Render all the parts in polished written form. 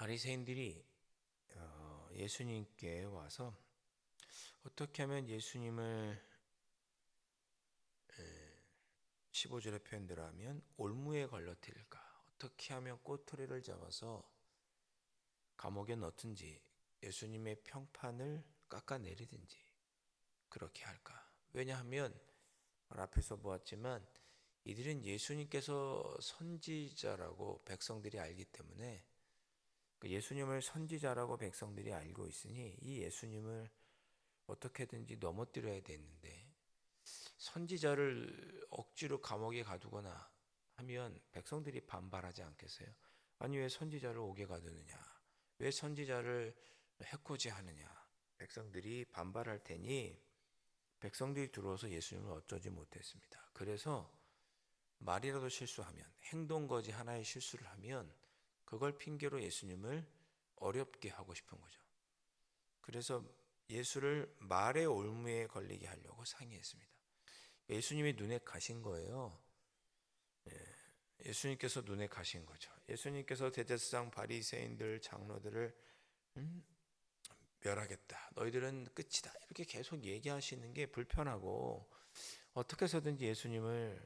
바리새인들이 예수님께 와서 어떻게 하면 예수님을 15절의 표현대로 하면 올무에 걸러뜨릴까? 어떻게 하면 꼬투리를 잡아서 감옥에 넣든지 예수님의 평판을 깎아내리든지 그렇게 할까? 왜냐하면 앞에서 보았지만 이들은 예수님께서 선지자라고 백성들이 알기 때문에 예수님을 선지자라고 백성들이 알고 있으니 이 예수님을 어떻게든지 넘어뜨려야 되는데 선지자를 억지로 감옥에 가두거나 하면 백성들이 반발하지 않겠어요? 아니 왜 선지자를 옥에 가두느냐? 왜 선지자를 해코지하느냐? 백성들이 반발할 테니 백성들이 들어와서 예수님을 어쩌지 못했습니다. 그래서 말이라도 실수하면 행동거지 하나의 실수를 하면 그걸 핑계로 예수님을 어렵게 하고 싶은 거죠. 그래서 예수를 말의 올무에 걸리게 하려고 상의했습니다. 예수님이 눈에 가신 거예요. 예수님께서 눈에 가신 거죠. 예수님께서 대제사장 바리새인들 장로들을 멸하겠다. 너희들은 끝이다. 이렇게 계속 얘기하시는 게 불편하고 어떻게 해서든지 예수님을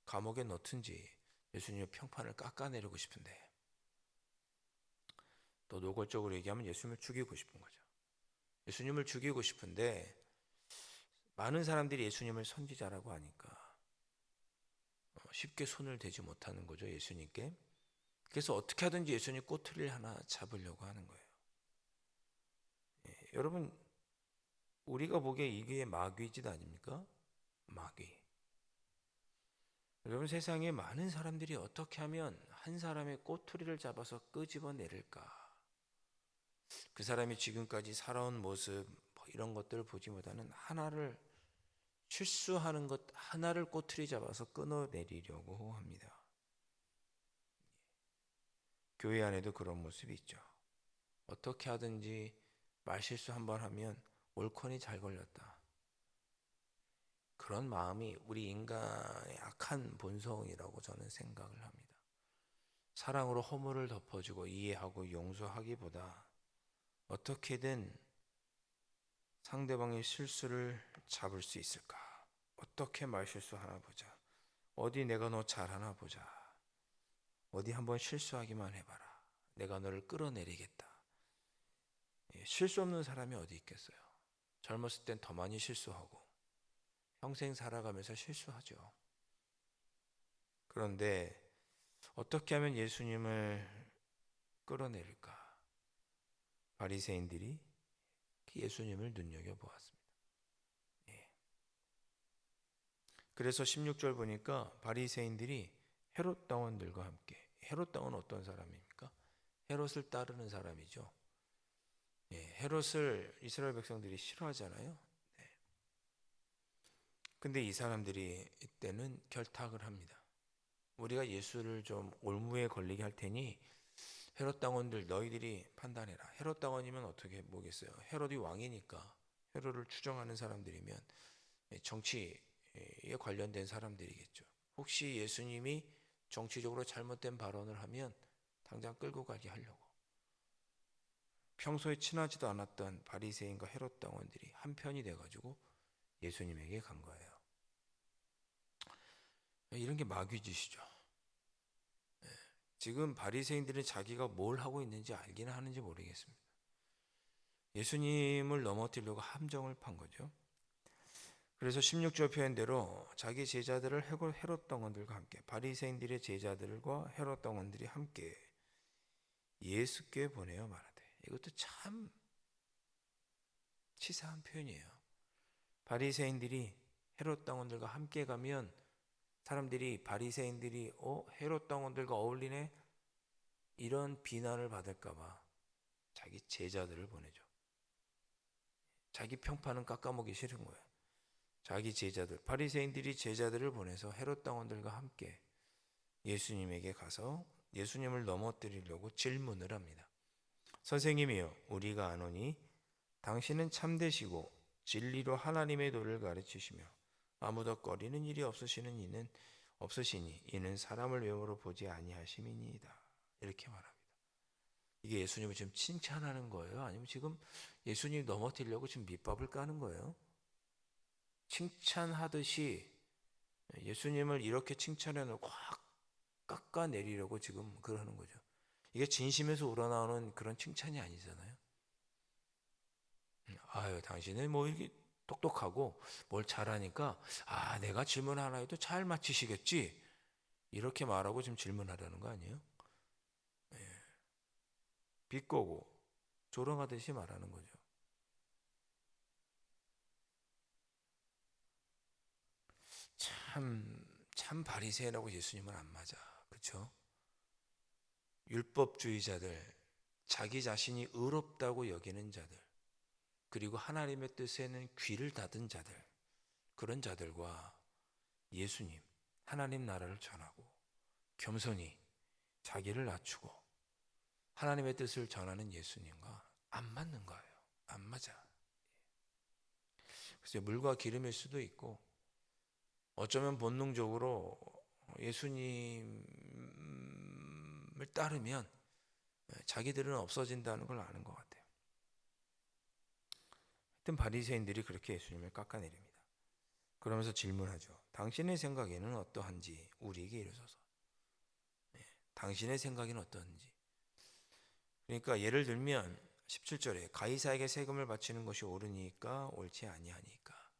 감옥에 넣든지 예수님의 평판을 깎아내리고 싶은데 또 노골적으로 얘기하면 예수님을 죽이고 싶은 거죠. 예수님을 죽이고 싶은데 많은 사람들이 예수님을 선지자라고 하니까 쉽게 손을 대지 못하는 거죠, 예수님께. 그래서 어떻게 하든지 예수님 꼬투리를 하나 잡으려고 하는 거예요. 여러분, 우리가 보기에 이게 마귀짓 아닙니까? 마귀. 여러분, 세상에 많은 사람들이 어떻게 하면 한 사람의 꼬투리를 잡아서 끄집어내릴까? 그 사람이 지금까지 살아온 모습 뭐 이런 것들을 보지보다는 하나를 실수하는 것 하나를 꼬투리 잡아서 끊어내리려고 합니다. 교회 안에도 그런 모습이 있죠. 어떻게 하든지 말실수 한번 하면 올컨이 잘 걸렸다. 그런 마음이 우리 인간의 악한 본성이라고 저는 생각을 합니다. 사랑으로 허물을 덮어주고 이해하고 용서하기보다 어떻게든 상대방의 실수를 잡을 수 있을까? 어떻게 말실수 하나 보자. 어디 내가 너 잘하나 보자. 어디 한번 실수하기만 해봐라. 내가 너를 끌어내리겠다. 실수 없는 사람이 어디 있겠어요? 젊었을 땐 더 많이 실수하고 평생 살아가면서 실수하죠. 그런데 어떻게 하면 예수님을 끌어내릴까? 바리새인들이 예수님을 눈여겨보았습니다. 그래서 16절 보니까 바리새인들이 헤롯 당원들과 함께, 헤롯 당원 어떤 사람입니까? 헤롯을 따르는 사람이죠. 헤롯을 이스라엘 백성들이 싫어하잖아요. 근데 이 사람들이 이때는 결탁을 합니다. 우리가 예수를 좀 올무에 걸리게 할 테니 헤롯 당원들 너희들이 판단해라. 헤롯 당원이면 어떻게 보겠어요? 헤롯이 왕이니까 헤롯을 추종하는 사람들이면 정치에 관련된 사람들이겠죠. 혹시 예수님이 정치적으로 잘못된 발언을 하면 당장 끌고 가게 하려고. 평소에 친하지도 않았던 바리새인과 헤롯 당원들이 한편이 돼가지고 예수님에게 간 거예요. 이런 게 마귀짓이죠. 지금 바리새인들은 자기가 뭘 하고 있는지 알기는 하는지 모르겠습니다. 예수님을 넘어뜨리려고 함정을 판 거죠. 그래서 16절 표현대로 자기 제자들을 헤롯 당원들과 함께 바리새인들의 제자들과 헤롯 당원들이 함께 예수께 보내어 말하되 이것도 참 치사한 표현이에요. 바리새인들이 헤롯 당원들과 함께 가면 사람들이 바리새인들이 헤롯 당원들과 어울리네 이런 비난을 받을까 봐 자기 제자들을 보내죠. 자기 평판은 깎아먹기 싫은 거예요. 자기 제자들, 바리새인들이 제자들을 보내서 헤롯 당원들과 함께 예수님에게 가서 예수님을 넘어뜨리려고 질문을 합니다. 선생님이여, 우리가 아노니 당신은 참되시고 진리로 하나님의 도를 가르치시며 아무도 꺼리는 일이 없으시니 이는 사람을 외모로 보지 아니하심이니이다. 이렇게 말합니다. 이게 예수님을 지금 칭찬하는 거예요? 아니면 지금 예수님 넘어뜨리려고 지금 밑밥을 까는 거예요? 칭찬하듯이 예수님을 이렇게 칭찬해 놓고 확 깎아내리려고 지금 그러는 거죠. 이게 진심에서 우러나오는 그런 칭찬이 아니잖아요. 아유, 당신은 뭐 이렇게 똑똑하고 뭘 잘하니까 내가 질문 하나 해도 잘 맞히시겠지. 이렇게 말하고 지금 질문하려는 거 아니에요? 비꼬고 조롱하듯이 말하는 거죠. 참 바리새인하고 예수님은 안 맞아. 그렇죠? 율법주의자들, 자기 자신이 의롭다고 여기는 자들, 그리고 하나님의 뜻에는 귀를 닫은 자들, 그런 자들과 예수님, 하나님 나라를 전하고 겸손히 자기를 낮추고 하나님의 뜻을 전하는 예수님과 안 맞는 거예요. 안 맞아. 그래서 물과 기름일 수도 있고 어쩌면 본능적으로 예수님을 따르면 자기들은 없어진다는 걸 아는 것 같아요. 하여튼 바리새인들이 그렇게 예수님을 깎아내립니다. 그러면서 질문하죠. 당신의 생각에는 어떠한지 우리에게 이르소서. 당신의 생각에는 어떠한지. 그러니까 예를 들면 17절에 가이사에게 세금을 바치는 것이 옳으니까 옳지 아니하니까.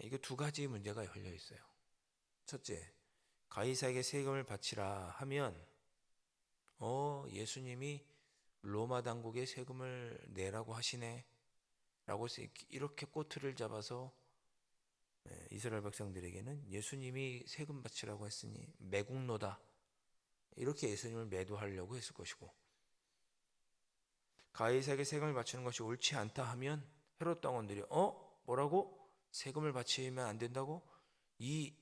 이거 두 가지 문제가 걸려 있어요. 첫째, 가이사에게 세금을 바치라 하면 예수님이 로마 당국에 세금을 내라고 하시네 라고 이렇게 꼬투리를 잡아서 이스라엘 백성들에게는 예수님이 세금 바치라고 했으니 매국노다 이렇게 예수님을 매도하려고 했을 것이고, 가이사에게 세금을 바치는 것이 옳지 않다 하면 헤롯 당원들이 뭐라고? 세금을 바치면 안 된다고? 이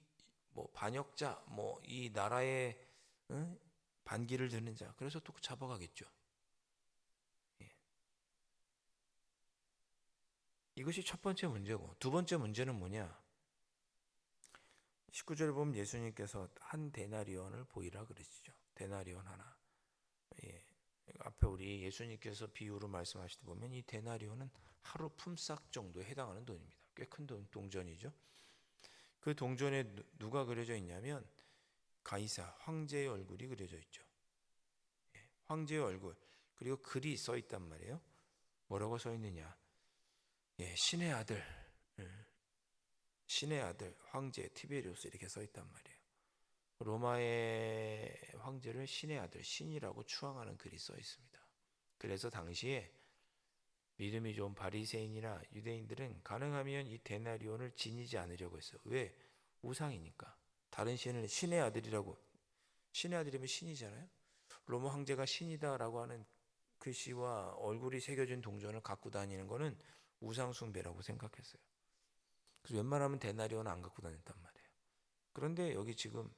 반역자 이 나라의 반기를 드는 자, 그래서 또 잡아가겠죠. 예. 이것이 첫 번째 문제고, 두 번째 문제는 뭐냐? 19절에 보면 예수님께서 한 데나리온을 보이라 그러시죠. 데나리온 하나. 예. 앞에 우리 예수님께서 비유로 말씀하실 때 보면 이 데나리온은 하루 품삯 정도에 해당하는 돈입니다. 꽤 큰 동전이죠. 그 동전에 누가 그려져 있냐면 가이사 황제의 얼굴이 그려져 있죠. 황제의 얼굴, 그리고 글이 써 있단 말이에요. 뭐라고 써 있느냐? 신의 아들, 신의 아들 황제 티베리우스 이렇게 써 있단 말이에요. 로마의 황제를 신의 아들, 신이라고 추앙하는 글이 써 있습니다. 그래서 당시에 믿음이 좋은 바리새인이나 유대인들은 가능하면 이 데나리온을 지니지 않으려고 했어요. 왜? 우상이니까. 다른 신을 신의 아들이라고, 신의 아들이면 신이잖아요. 로마 황제가 신이다라고 하는 글씨와 얼굴이 새겨진 동전을 갖고 다니는 거는 우상 숭배라고 생각했어요. 그래서 웬만하면 데나리온은 안 갖고 다녔단 말이에요. 그런데 여기 지금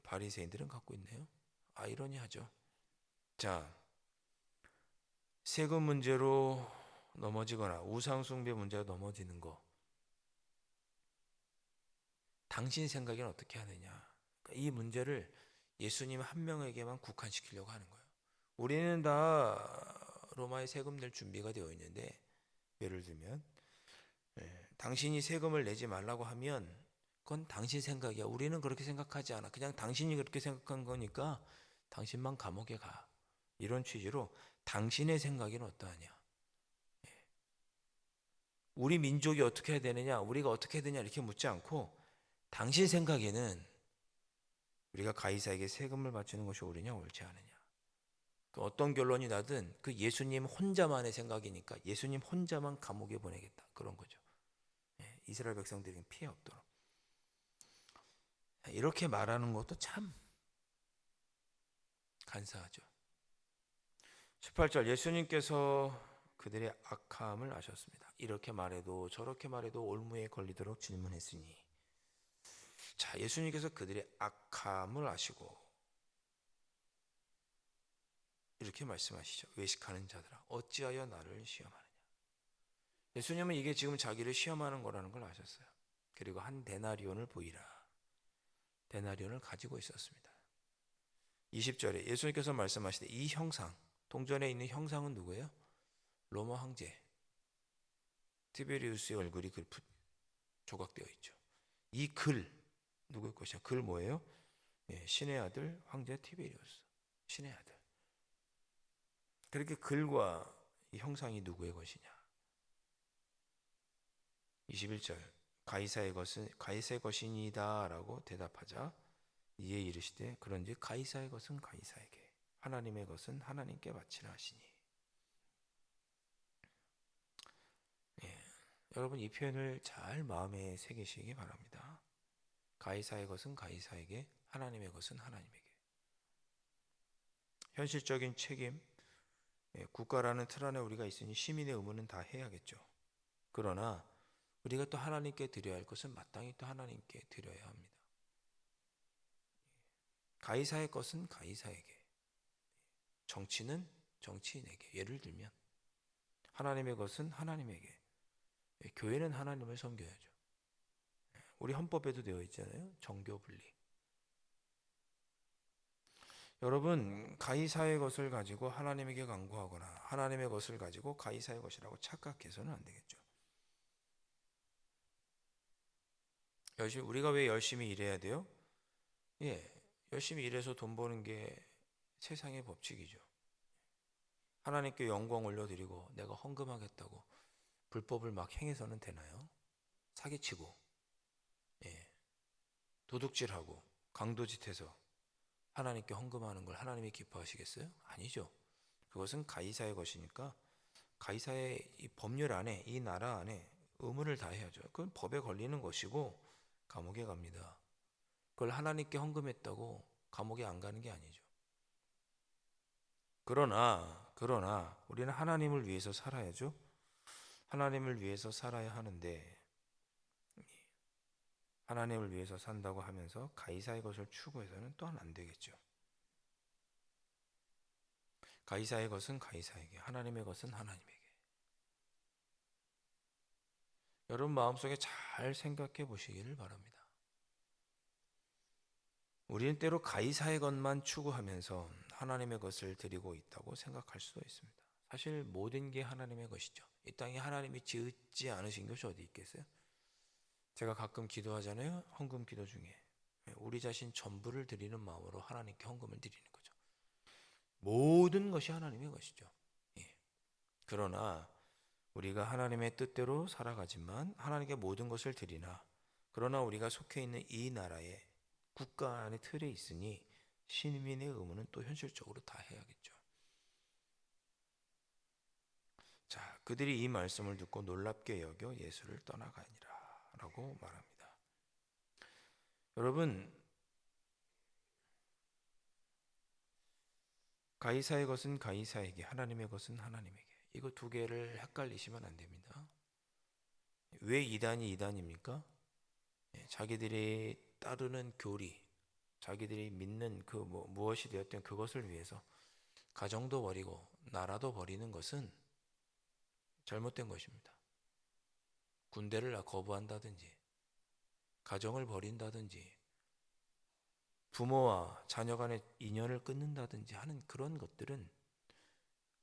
바리새인들은 갖고 있네요. 아이러니하죠. 자, 세금 문제로 넘어지거나 우상 숭배 문제가 넘어지는 거, 당신 생각에는 어떻게 하느냐? 이 문제를 예수님 한 명에게만 국한시키려고 하는 거예요. 우리는 다 로마에 세금 낼 준비가 되어 있는데, 예를 들면 당신이 세금을 내지 말라고 하면 그건 당신 생각이야. 우리는 그렇게 생각하지 않아. 그냥 당신이 그렇게 생각한 거니까 당신만 감옥에 가. 이런 취지로 당신의 생각에는 어떠하냐? 우리 민족이 어떻게 해야 되느냐? 우리가 어떻게 해야 되냐? 이렇게 묻지 않고 당신 생각에는 우리가 가이사에게 세금을 바치는 것이 옳으냐 옳지 않으냐. 어떤 결론이 나든 그 예수님 혼자만의 생각이니까 예수님 혼자만 감옥에 보내겠다. 그런 거죠. 이스라엘 백성들에게 피해 없도록. 이렇게 말하는 것도 참 간사하죠. 18절 예수님께서 그들의 악함을 아셨습니다. 이렇게 말해도 저렇게 말해도 올무에 걸리도록 질문했으니, 자, 예수님께서 그들의 악함을 아시고 이렇게 말씀하시죠. 외식하는 자들아 어찌하여 나를 시험하느냐. 예수님은 이게 지금 자기를 시험하는 거라는 걸 아셨어요. 그리고 한 데나리온을 보이라. 데나리온을 가지고 있었습니다. 20절에 예수님께서 말씀하시되 이 형상, 동전에 있는 형상은 누구예요? 로마 황제 티베리우스의 얼굴이 조각되어 있죠. 이 글 누구의 것이야? 글 뭐예요? 신의 아들 황제 티베리우스, 신의 아들. 그렇게 글과 이 형상이 누구의 것이냐? 21절 가이사의 것은 가이사의 것이니다라고 대답하자 이에 이르시되 그런즉 가이사의 것은 가이사에게 하나님의 것은 하나님께 바치라 하시니. 여러분 이 표현을 잘 마음에 새기시기 바랍니다. 가이사의 것은 가이사에게, 하나님의 것은 하나님에게. 현실적인 책임, 국가라는 틀 안에 우리가 있으니 시민의 의무는 다 해야겠죠. 그러나 우리가 또 하나님께 드려야 할 것은 마땅히 또 하나님께 드려야 합니다. 가이사의 것은 가이사에게, 정치는 정치인에게. 예를 들면 하나님의 것은 하나님에게, 교회는 하나님을 섬겨야죠. 우리 헌법에도 되어 있잖아요. 정교 분리. 여러분 가이사의 것을 가지고 하나님에게 간구하거나 하나님의 것을 가지고 가이사의 것이라고 착각해서는 안 되겠죠. 우리가 왜 열심히 일해야 돼요? 열심히 일해서 돈 버는 게 세상의 법칙이죠. 하나님께 영광 올려드리고 내가 헌금하겠다고 불법을 막 행해서는 되나요? 사기치고 도둑질하고 강도짓해서 하나님께 헌금하는 걸 하나님이 기뻐하시겠어요? 아니죠. 그것은 가이사의 것이니까 가이사의 이 법률 안에, 이 나라 안에 의무를 다해야죠. 그건 법에 걸리는 것이고 감옥에 갑니다. 그걸 하나님께 헌금했다고 감옥에 안 가는 게 아니죠. 그러나 우리는 하나님을 위해서 살아야죠. 하나님을 위해서 살아야 하는데 하나님을 위해서 산다고 하면서 가이사의 것을 추구해서는 또한 안 되겠죠. 가이사의 것은 가이사에게, 하나님의 것은 하나님에게. 여러분 마음속에 잘 생각해 보시기를 바랍니다. 우리는 때로 가이사의 것만 추구하면서 하나님의 것을 드리고 있다고 생각할 수도 있습니다. 사실 모든 게 하나님의 것이죠. 이 땅에 하나님이 지었지 않으신 것이 어디 있겠어요? 제가 가끔 기도하잖아요. 헌금 기도 중에 우리 자신 전부를 드리는 마음으로 하나님께 헌금을 드리는 거죠. 모든 것이 하나님의 것이죠. 그러나 우리가 하나님의 뜻대로 살아가지만 하나님께 모든 것을 드리나 그러나 우리가 속해 있는 이 나라의 국가 안의 틀에 있으니 시민의 의무는 또 현실적으로 다 해야겠죠. 자, 그들이 이 말씀을 듣고 놀랍게 여겨 예수를 떠나가니라 라고 말합니다. 여러분 가이사의 것은 가이사에게, 하나님의 것은 하나님에게. 이거 두 개를 헷갈리시면 안 됩니다. 왜 이단이 이단입니까? 자기들이 따르는 교리, 자기들이 믿는 그 무엇이 되었든 그것을 위해서 가정도 버리고 나라도 버리는 것은 잘못된 것입니다. 군대를 거부한다든지 가정을 버린다든지 부모와 자녀 간의 인연을 끊는다든지 하는 그런 것들은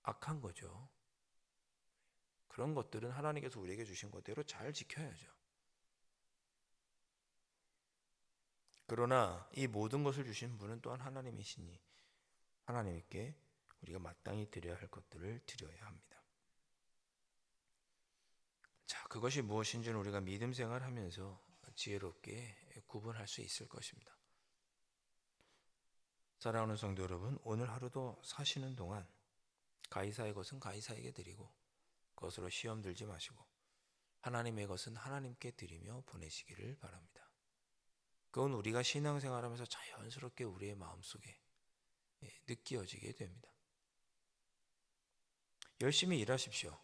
악한 거죠. 그런 것들은 하나님께서 우리에게 주신 것대로 잘 지켜야죠. 그러나 이 모든 것을 주신 분은 또한 하나님이시니 하나님께 우리가 마땅히 드려야 할 것들을 드려야 합니다. 자, 그것이 무엇인지는 우리가 믿음 생활하면서 지혜롭게 구분할 수 있을 것입니다. 사랑하는 성도 여러분, 오늘 하루도 사시는 동안 가이사의 것은 가이사에게 드리고 그것으로 시험 들지 마시고 하나님의 것은 하나님께 드리며 보내시기를 바랍니다. 그건 우리가 신앙생활하면서 자연스럽게 우리의 마음속에 느껴지게 됩니다. 열심히 일하십시오.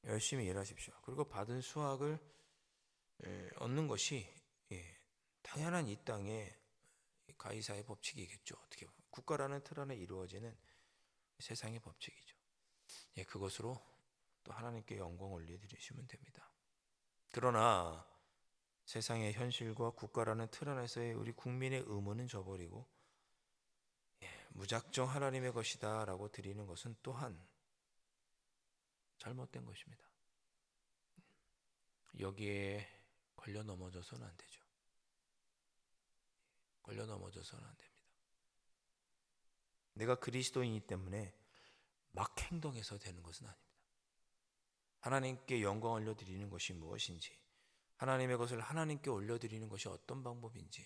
열심히 일하십시오. 그리고 받은 수확을 얻는 것이 당연한 이 땅의 가이사의 법칙이겠죠. 어떻게 보면 국가라는 틀 안에 이루어지는 세상의 법칙이죠. 그것으로 또 하나님께 영광 올려드리시면 됩니다. 그러나 세상의 현실과 국가라는 틀 안에서의 우리 국민의 의무는 저버리고 무작정 하나님의 것이다 라고 드리는 것은 또한 잘못된 것입니다. 여기에 걸려 넘어져서는 안 되죠. 걸려 넘어져서는 안 됩니다. 내가 그리스도인이기 때문에 막 행동해서 되는 것은 아닙니다. 하나님께 영광 올려드리는 것이 무엇인지, 하나님의 것을 하나님께 올려드리는 것이 어떤 방법인지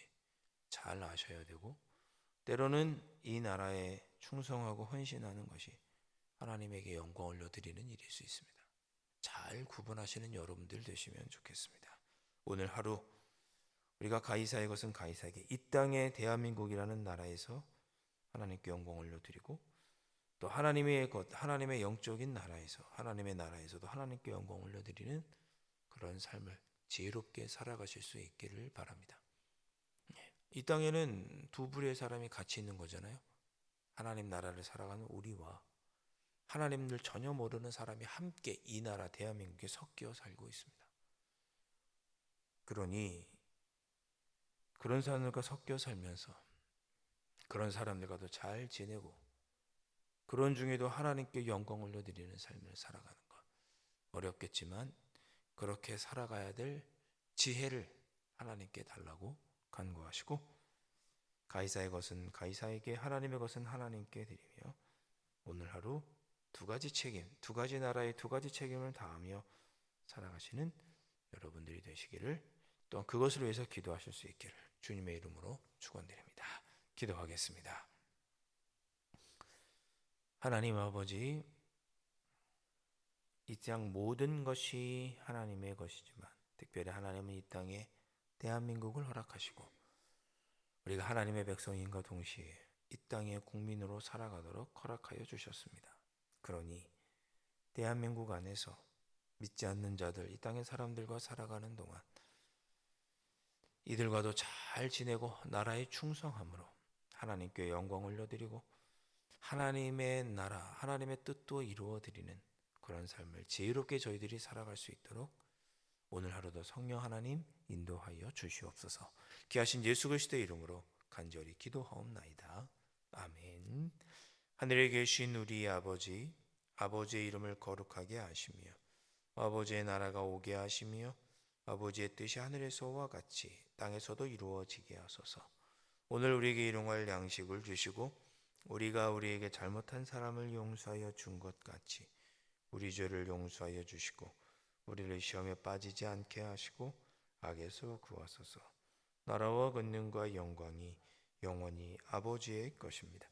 잘 아셔야 되고, 때로는 이 나라에 충성하고 헌신하는 것이 하나님에게 영광 올려드리는 일일 수 있습니다. 잘 구분하시는 여러분들 되시면 좋겠습니다. 오늘 하루 우리가 가이사의 것은 가이사에게, 이 땅의 대한민국이라는 나라에서 하나님께 영광 올려드리고, 또 하나님의 것, 하나님의 영적인 나라에서, 하나님의 나라에서도 하나님께 영광 올려드리는 그런 삶을 지혜롭게 살아가실 수 있기를 바랍니다. 이 땅에는 두 부류의 사람이 같이 있는 거잖아요. 하나님 나라를 살아가는 우리와 하나님을 전혀 모르는 사람이 함께 이 나라 대한민국에 섞여 살고 있습니다. 그러니 그런 사람들과 섞여 살면서 그런 사람들과도 잘 지내고, 그런 중에도 하나님께 영광 올려드리는 삶을 살아가는 것, 어렵겠지만 그렇게 살아가야 될 지혜를 하나님께 달라고 간구하시고, 가이사의 것은 가이사에게, 하나님의 것은 하나님께 드리며, 오늘 하루 두 가지 책임, 두 가지 나라의 두 가지 책임을 다하며 살아가시는 여러분들이 되시기를, 또한 그것을 위해서 기도하실 수 있기를 주님의 이름으로 축원드립니다. 기도하겠습니다. 하나님 아버지, 이 땅 모든 것이 하나님의 것이지만 특별히 하나님은 이 땅에 대한민국을 허락하시고 우리가 하나님의 백성인과 동시에 이 땅의 국민으로 살아가도록 허락하여 주셨습니다. 그러니 대한민국 안에서 믿지 않는 자들, 이 땅의 사람들과 살아가는 동안 이들과도 잘 지내고 나라에 충성함으로 하나님께 영광 올려드리고 하나님의 나라, 하나님의 뜻도 이루어드리는 그런 삶을 지혜롭게 저희들이 살아갈 수 있도록 오늘 하루도 성령 하나님 인도하여 주시옵소서. 귀하신 예수 그리스도의 이름으로 간절히 기도하옵나이다. 아멘. 하늘에 계신 우리 아버지, 아버지의 이름을 거룩하게 하시며 아버지의 나라가 오게 하시며 아버지의 뜻이 하늘에서와 같이 땅에서도 이루어지게 하소서. 오늘 우리에게 일용할 양식을 주시고 우리가 우리에게 잘못한 사람을 용서하여 준 것 같이 우리 죄를 용서하여 주시고 우리를 시험에 빠지지 않게 하시고 악에서 구하소서. 나라와 권능과 영광이 영원히 아버지의 것입니다.